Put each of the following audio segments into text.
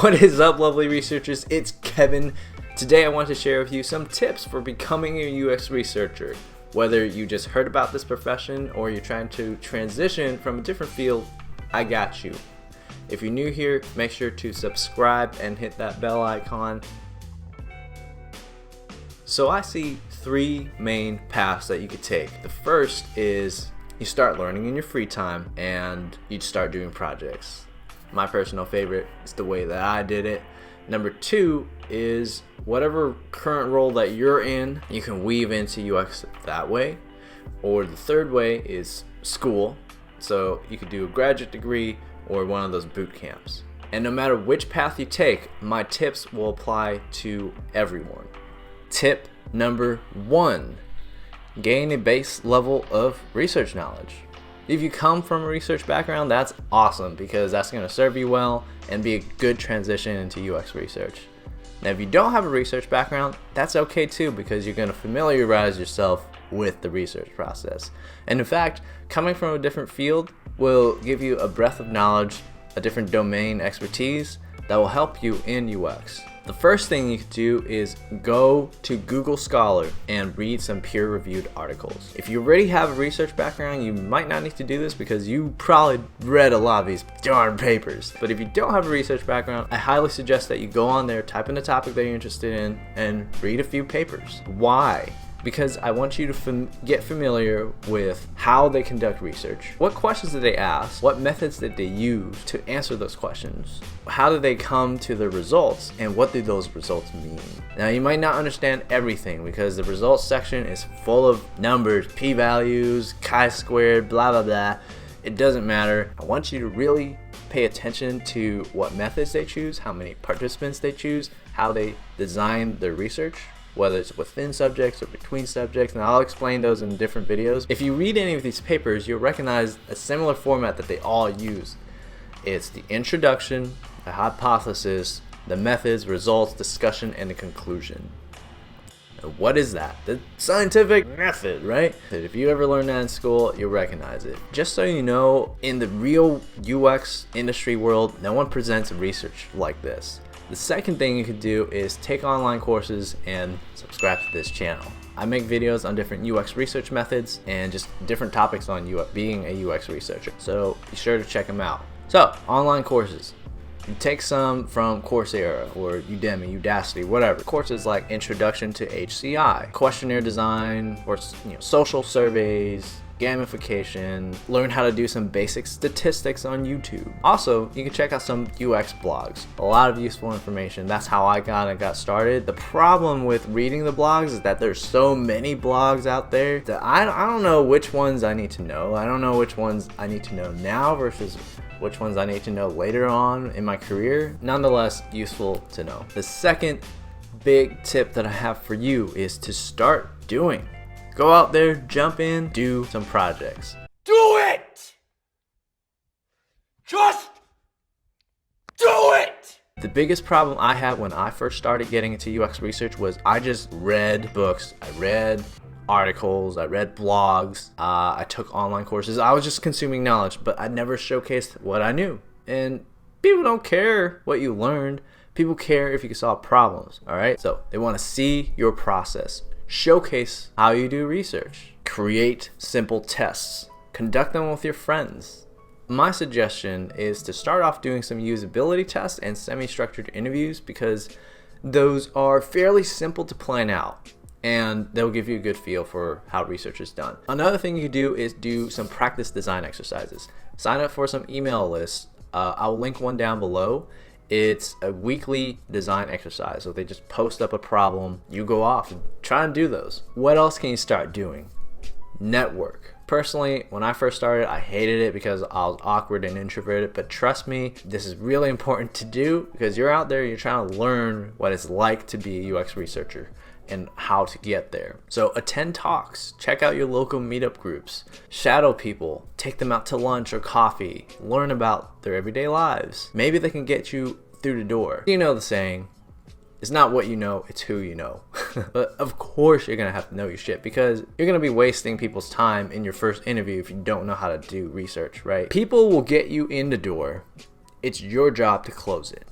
What is up, lovely researchers? It's Kevin. Today I want to share with you some tips for becoming a UX researcher. Whether you just heard about this profession or you're trying to transition from a different field, I got you. If you're new here, make sure to subscribe and hit that bell icon. So I see three main paths that you could take. The first is you start learning in your free time and you start doing projects. My personal favorite is the way that I did it. Number two is whatever current role that you're in, you can weave into UX that way. Or the third way is school. So you could do a graduate degree or one of those boot camps. And no matter which path you take, my tips will apply to everyone. Tip number one, gain a base level of research knowledge. If you come from a research background, that's awesome because that's going to serve you well and be a good transition into UX research. Now, if you don't have a research background, that's okay too because you're going to familiarize yourself with the research process. And in fact, coming from a different field will give you a breadth of knowledge, a different domain expertise that will help you in UX. The first thing you can do is go to Google Scholar and read some peer-reviewed articles. If you already have a research background, you might not need to do this because you probably read a lot of these darn papers. But if you don't have a research background, I highly suggest that you go on there, type in the topic that you're interested in, and read a few papers. Why? Because I want you to get familiar with how they conduct research. What questions did they ask? What methods did they use to answer those questions? How did they come to the results? And what did those results mean? Now, you might not understand everything because the results section is full of numbers, p-values, chi-squared, blah, blah, blah. It doesn't matter. I want you to really pay attention to what methods they choose, how many participants they choose, how they design their research, whether it's within subjects or between subjects, and I'll explain those in different videos. If you read any of these papers, you'll recognize a similar format that they all use. It's the introduction, the hypothesis, the methods, results, discussion, and the conclusion. And what is that? The scientific method, right? If you ever learned that in school, you'll recognize it. Just so you know, in the real UX industry world, no one presents research like this. The second thing you could do is take online courses and subscribe to this channel. I make videos on different UX research methods and just different topics on being a UX researcher. So be sure to check them out. So, online courses. You take some from Coursera or Udemy, Udacity, whatever. Courses like Introduction to HCI, Questionnaire design, or social surveys, gamification, learn how to do some basic statistics on YouTube. Also, you can check out some UX blogs. A lot of useful information. That's how I got started. The problem with reading the blogs is that there's so many blogs out there that I don't know which ones I need to know. I don't know which ones I need to know now versus which ones I need to know later on in my career. Nonetheless, useful to know. The second big tip that I have for you is to start doing. Go out there, jump in, do some projects. Do it! Just do it! The biggest problem I had when I first started getting into UX research was I just read books, I read articles, I read blogs, I took online courses. I was just consuming knowledge, but I never showcased what I knew. And people don't care what you learned. People care if you can solve problems, all right? So they want to see your process. Showcase how you do research. Create simple tests. Conduct them with your friends. My suggestion is to start off doing some usability tests and semi-structured interviews because those are fairly simple to plan out and they'll give you a good feel for how research is done. Another thing you can do is do some practice design exercises. Sign up for some email lists. I'll link one down below. It's a weekly design exercise. So they just post up a problem. You go off and try and do those. What else can you start doing? Network. Personally, when I first started, I hated it because I was awkward and introverted. But trust me, this is really important to do because you're out there, you're trying to learn what it's like to be a UX researcher and how to get there. So attend talks, check out your local meetup groups, shadow people, take them out to lunch or coffee, learn about their everyday lives. Maybe they can get you through the door. You know the saying, it's not what you know, it's who you know. But of course you're gonna have to know your shit because you're gonna be wasting people's time in your first interview if you don't know how to do research, right? People will get you in the door. It's your job to close it.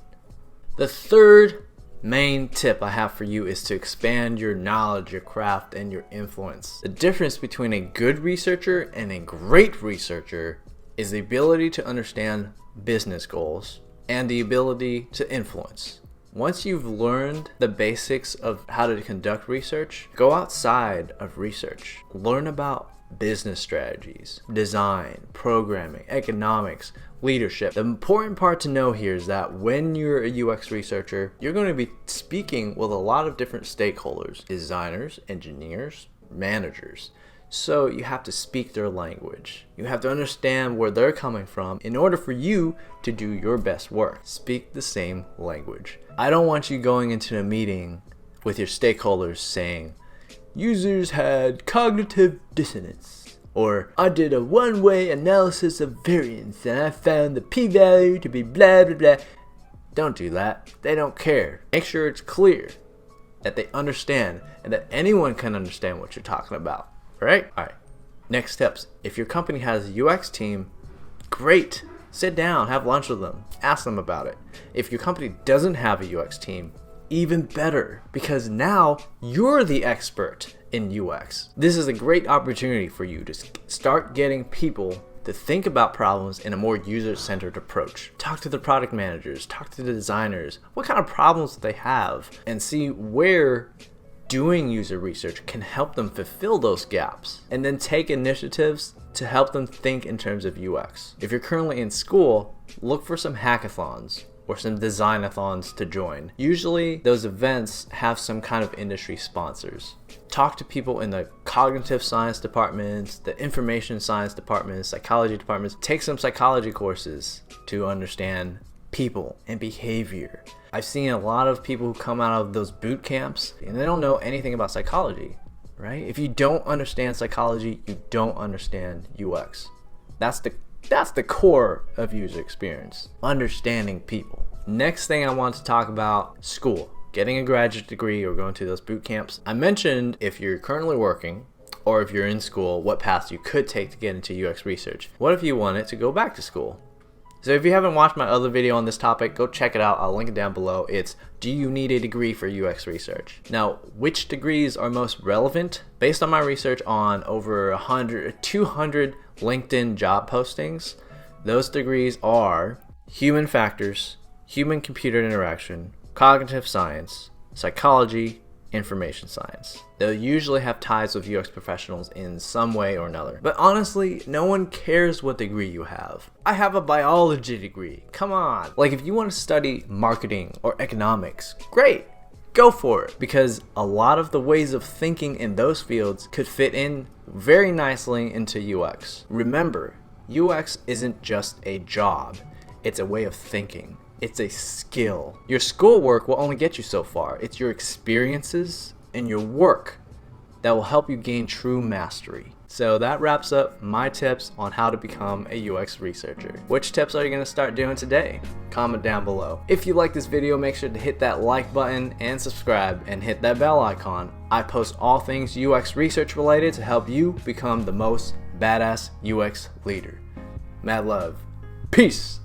The third main tip I have for you is to expand your knowledge, your craft, and your influence. The difference between a good researcher and a great researcher is the ability to understand business goals and the ability to influence. Once you've learned the basics of how to conduct research, go outside of research. Learn about business strategies, design, programming, economics, leadership. The important part to know here is that when you're a UX researcher, you're going to be speaking with a lot of different stakeholders, designers, engineers, managers. So you have to speak their language. You have to understand where they're coming from in order for you to do your best work. Speak the same language. I don't want you going into a meeting with your stakeholders saying, users had cognitive dissonance, or I did a one-way analysis of variance and I found the p-value to be blah blah blah. Don't do that. They don't care. Make sure it's clear that they understand and that anyone can understand what you're talking about. Right? Alright. Next steps. If your company has a UX team, great. Sit down, have lunch with them, ask them about it. If your company doesn't have a UX team, even better, because now you're the expert in UX. This is a great opportunity for you to start getting people to think about problems in a more user-centered approach. Talk to the product managers, talk to the designers, what kind of problems they have, and see where doing user research can help them fulfill those gaps, and then take initiatives to help them think in terms of UX. If you're currently in school, look for some hackathons or some design-a-thons to join. Usually those events have some kind of industry sponsors. Talk to people in the cognitive science departments, the information science departments, psychology departments. Take some psychology courses to understand people and behavior. I've seen a lot of people who come out of those boot camps and they don't know anything about psychology, right? If you don't understand psychology, you don't understand UX. That's the core of user experience, understanding people. Next thing I want to talk about, school. Getting a graduate degree or going to those boot camps. I mentioned if you're currently working or if you're in school, what paths you could take to get into UX research. What if you wanted to go back to school? So if you haven't watched my other video on this topic, go check it out. I'll link it down below. It's, do you need a degree for UX research? Now, which degrees are most relevant? Based on my research on over 200 LinkedIn job postings, those degrees are human factors, human-computer interaction, cognitive science, psychology, information science. They'll usually have ties with UX professionals in some way or another. But honestly, no one cares what degree you have. I have a biology degree. Come on. Like if you want to study marketing or economics, great. Go for it. Because a lot of the ways of thinking in those fields could fit in very nicely into UX. Remember, UX isn't just a job. It's a way of thinking. It's a skill. Your schoolwork will only get you so far. It's your experiences and your work that will help you gain true mastery. So that wraps up my tips on how to become a UX researcher. Which tips are you going to start doing today? Comment down below. If you like this video, make sure to hit that like button and subscribe and hit that bell icon. I post all things UX research related to help you become the most badass UX leader. Mad love. Peace.